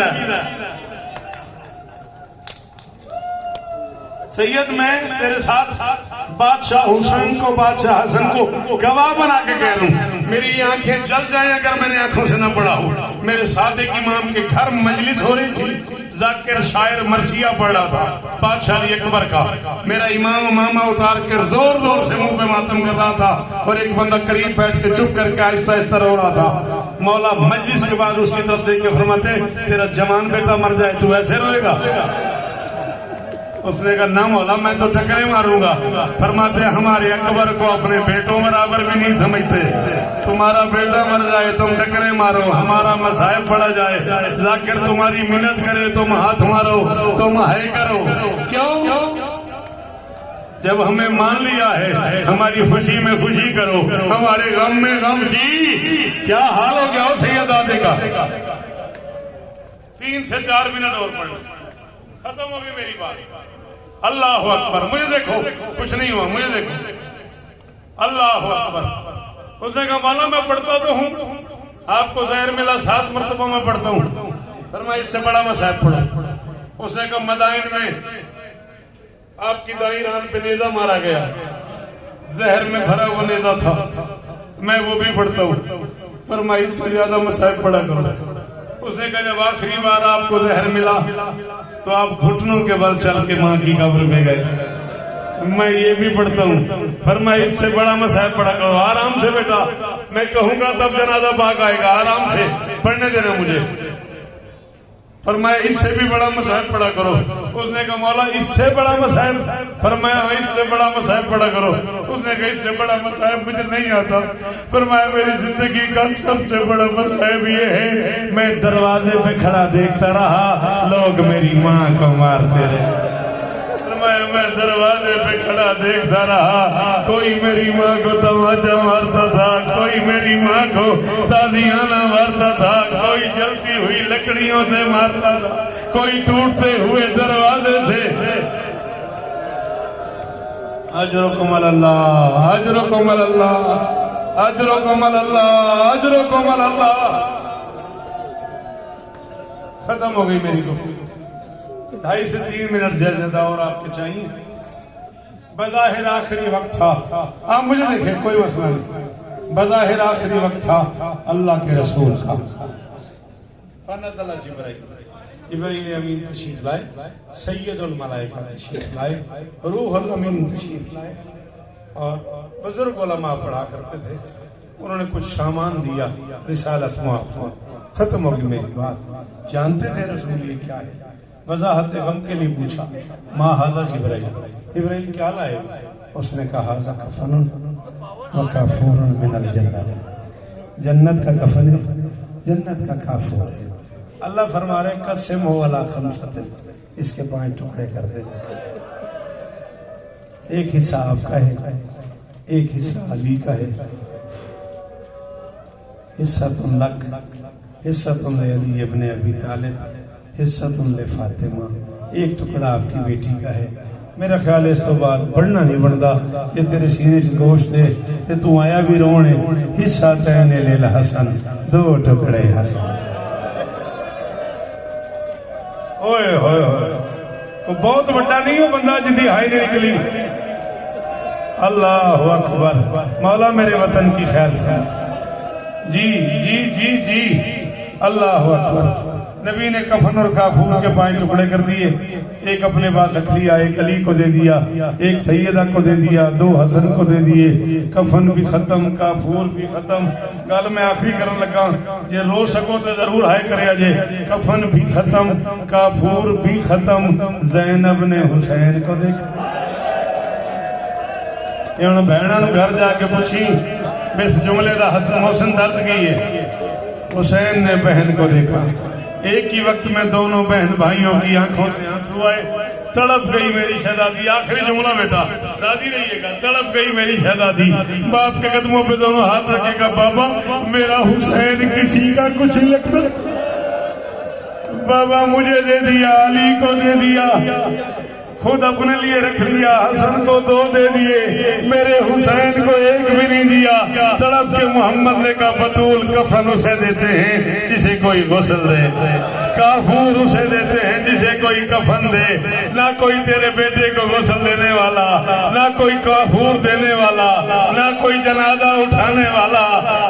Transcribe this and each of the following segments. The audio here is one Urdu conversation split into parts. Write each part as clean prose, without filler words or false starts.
عقیدہ ہے؟ سید میں تیرے ساتھ بادشاہ حسین کو بادشاہ حسن کو گواہ بنا کے کہہ رہا ہوں، میری آنکھیں جل جائیں اگر میں نے آنکھوں سے نہ پڑھا ہو۔ میرے صادق امام کے گھر مجلس ہو رہی تھی، ذاکر شاعر مرثیہ پڑھ رہا تھا بادشاہ علی اکبر کا، میرا امام امامہ اتار کر زور زور سے منہ پہ ماتم کر رہا تھا، اور ایک بندہ قریب بیٹھ کے چپ کر کے آہستہ آہستہ رو رہا تھا۔ مولا مجلس کے بعد اس کی طرف دیکھ کے فرماتے تیرا جوان بیٹا مر جائے تو ایسے روئے گا؟ اس نے کہا نہ مولا میں تو ٹکرے ماروں گا۔ فرماتے ہمارے اکبر کو اپنے بیٹوں برابر بھی نہیں سمجھتے، تمہارا بیٹا مر جائے تم ٹکرے مارو، ہمارا مصائب پڑا جائے ذاکر تمہاری منت کرے تم ہاتھ مارو، تم ہائے کرو۔ کیوں؟ جب ہمیں مان لیا ہے ہماری خوشی میں خوشی کرو، ہمارے غم میں غم جی۔ کیا حال ہو گیا ہو سید آدھے کا؟ 3 سے 4 منٹ اور پڑھو، ختم ہوگی میری بات۔ اللہ اکبر، مجھے دیکھو، کچھ نہیں ہوا، مجھے دیکھو۔ اللہ اکبر۔ اس نے کہا مولا میں پڑھتا تو ہوں، آپ کو زہر ملا 7 مرتبہ میں پڑھتا ہوں، فرمایا اس سے بڑا مصائب پڑھو۔ اس نے کہا مدائن میں آپ کی دائیں ران پہ نیزہ مارا گیا، زہر میں بھرا ہوا نیزہ تھا، میں وہ بھی پڑھتا ہوں، فرمایا اس سے زیادہ مصائب پڑھا کرو۔ اس نے کہا جب آخری بار آپ کو زہر ملا تو آپ گھٹنوں کے بل چل کے ماں کی قبر میں گئے، میں یہ بھی پڑھتا ہوں، فرمایا اس سے بڑا مصائب پڑھا کرو۔ آرام سے بیٹا، میں کہوں گا تب جنازہ پاک آئے گا، آرام سے پڑھنے دینا مجھے۔ فرمایا اس سے بھی بڑا مصائب پڑھا کرو۔ اس نے کہا مولا اس سے بڑا مصائب؟ فرمایا اس سے بڑا مصائب پڑھا کرو۔ اس نے کہا اس سے بڑا مصائب مجھے نہیں آتا۔ فرمایا میری زندگی کا سب سے بڑا مصائب یہ ہے میں دروازے پہ کھڑا دیکھتا رہا لوگ میری ماں کو مارتے رہے۔ میں دروازے پہ کھڑا دیکھتا رہا، کوئی میری ماں کو تماچا مارتا تھا، کوئی میری ماں کو تازیانہ مارتا تھا، کوئی جلتی ہوئی لکڑیوں سے مارتا تھا، کوئی ٹوٹتے ہوئے دروازے سے۔ اجرکم اللہ، اجرکم اللہ، اجرکم اللہ، اجرکم اللہ۔ ختم ہو گئی میری گفتگو، 2.5 سے 3 منٹ زیادہ اور آپ کے چاہیے۔ بظاہر آخری وقت تھا، آپ مجھے دیکھیں کوئی مسئلہ نہیں، بظاہر آخری وقت تھا، اللہ کے رسول کا فنزل جبرائیل امین تشریف لائے، سید الملائکہ تشریف لائے، روح الامین تشریف لائے، اور بزرگ علماء پڑھا کرتے تھے، انہوں نے کچھ سامان دیا، رسالت معاف۔ ختم ہوگی میری بات۔ جانتے تھے رسول یہ کیا ہے؟ وضاحت غم کے لیے پوچھا، ما ھذا جبرائیل، جبرائیل کیا لائے؟ اس نے کہا ھذا کفن و کافور من الجنت، جنت کا کفن ہے، جنت کا کافور ہے۔ اللہ فرما رہے قسم ہو علی خمسۃ، اس کے 5 ٹکڑے کر دے، ایک حصہ آپ کا ہے، ایک حصہ علی کا ہے، حصۃ لک، حصۃ لعلی ابن ابی طالب، حصۃ لفاطمہ، ایک ٹکڑا آپ کی بیٹی کا ہے۔ میرا خیال ہے اس تو بعد بڑھنا نہیں بنتا، یہ تیرے سینے سے گوشت دے تے تو آیا بھی رونے، حصہ تین للحسن، 2 ٹکڑے حسن۔ اوئے ہوئے ہوئے، تو بہت بڑا نہیں ہو بندہ جدی ہائی نہیں نکلی۔ اللہ اکبر، مولا میرے وطن کی خیر فرما۔ جی جی جی جی، اللہ اکبر۔ نبی نے کفن اور کافور کے 5 ٹکڑے کر دیے، ایک اپنے پاس رکھ لیا، ایک علی کو دے دیا، ایک سیدہ کو دے دیا، 2 حسن کو دے دیے۔ کفن بھی ختم، کافور بھی ختم۔ گل میں آخری کرن لگا، یہ رو سکو تو ضرور ہائے کرے آجے۔ کفن بھی ختم، کافور بھی ختم، زینب نے حسین کو دیکھا۔ یہ انہوں بہنوں نے گھر جا کے پوچھی، اس جملے دا حسن محسن درد کی ہے۔ حسین نے بہن کو دیکھا، ایک ہی وقت میں دونوں بہن بھائیوں کی آنکھوں سے آنسو آئے۔ تڑپ گئی میری شہزادی، آخری جملہ بیٹا راضی رہیے گا، تڑپ گئی میری شہزادی، باپ کے قدموں پہ دونوں ہاتھ رکھے گا، بابا میرا حسین کسی کا کچھ لگتا، بابا مجھے دے دیا، علی کو دے دیا۔ خود اپنے لیے رکھ لیا، حسن کو 2 دے دیے، میرے حسین کو 1 بھی نہیں دیا۔ تڑپ کے محمد نے کہا بطول کفن اسے دیتے ہیں جسے کوئی غسل دے، کافور اسے دیتے ہیں جسے کوئی کفن دے، نہ کوئی تیرے بیٹے کو غسل دینے والا، نہ کوئی کافور دینے والا، نہ کوئی جنازہ اٹھانے والا،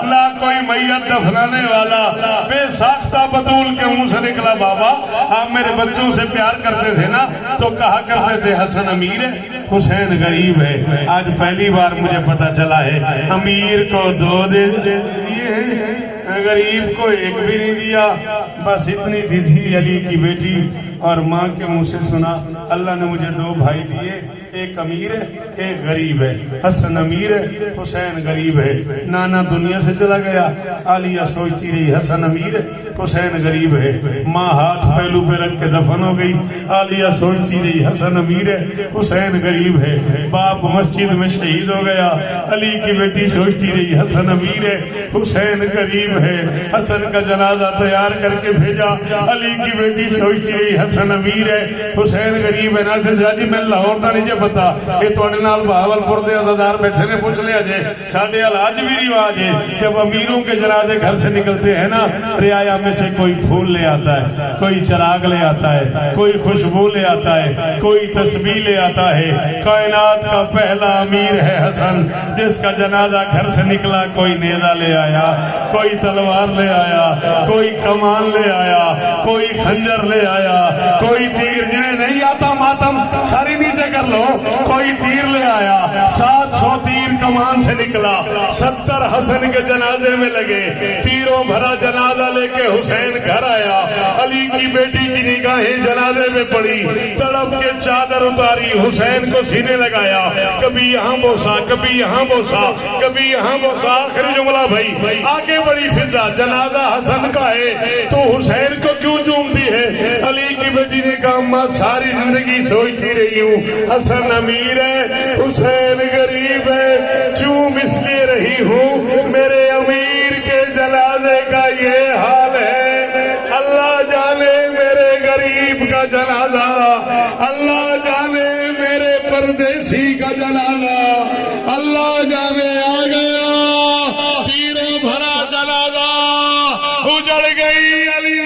نہ کوئی میت دفنانے والا۔ بے ساختہ بطول کے منہ سے نکلا بابا آپ میرے بچوں سے پیار کرتے تھے نا تو کہا کرتے تھے حسن امیر ہے حسین غریب ہے۔ آج پہلی بار مجھے پتا چلا ہے امیر کو 2 دے دیے، غریب کو 1 بھی نہیں دیا۔ بس اتنی تھی علی کی بیٹی اور ماں کے منہ سے سنا اللہ نے مجھے 2 بھائی دیے، ایک امیر ہے ایک غریب ہے، حسن امیر ہے حسین غریب ہے۔ نانا دنیا سے چلا گیا، عالیہ سوچتی رہی حسن امیر ہے حسین غریب ہے۔ ماں ہاتھ پہلو پہ رکھ کے دفن ہو گئی، عالیہ سوچتی رہی حسن امیر ہے حسین غریب ہے۔ باپ مسجد میں شہید ہو گیا، علی کی بیٹی سوچتی رہی حسن امیر ہے حسین غریب ہے۔ حسن کا جنازہ تیار کر کے بھیجا، علی کی بیٹی سوچتی رہی حسن امیر ہے حسین غریب ہے۔ ناصر شاہ جی میں لاہور دا نہیں پتا کہ تواڈے نال بہاولپور دے عزادار بیٹھے نے پوچھ لیا جے، ساڈے اج بھی رواج ہے جب امیروں کے جنازے گھر سے نکلتے ہیں نا رعایا میں سے کوئی پھول لے آتا ہے، کوئی چراغ لے آتا ہے، کوئی خوشبو لے آتا ہے، کوئی تسبیح لے آتا ہے۔ کائنات کا پہلا امیر ہے حسن، جس کا جنازہ گھر سے نکلا کوئی نیزہ لے آیا، کوئی تلوار لے آیا، کوئی کمان لے آیا، کوئی خنجر لے آیا، کوئی تیر، جنہیں نہیں آتا ماتم ساری نیچے کر لو، کوئی تیر لے آیا۔ 700 تیر کمان سے نکلا، 70 حسن کے جنازے میں لگے، تیروں بھرا جنازہ لے کے حسین گھر آیا۔ علی کی بیٹی کی نگاہیں جنازے میں پڑی، تڑپ کے چادر اتاری، حسین کو سینے لگایا، کبھی یہاں بوسا کبھی یہاں بوسا کبھی یہاں بوسا۔ آخری جملہ بھائی آگے بڑی فضا، جنازہ حسن کا ہے تو حسین کو کیوں چومتی ہے؟ علی کی بیٹی نے کہا ماں ساری زندگی سوچتی رہی ہوں حسن امیر ہے حسین غریب ہے، چوم اس لیے رہی ہوں میرے امیر کے جنازے کا یہ حال ہے۔ اللہ جانے میرے غریب کا جنازہ، اللہ جانے میرے پردیسی کا جنازہ، اللہ جانے آ گیا تیروں بھرا جنازہ، اجڑ گئی علی۔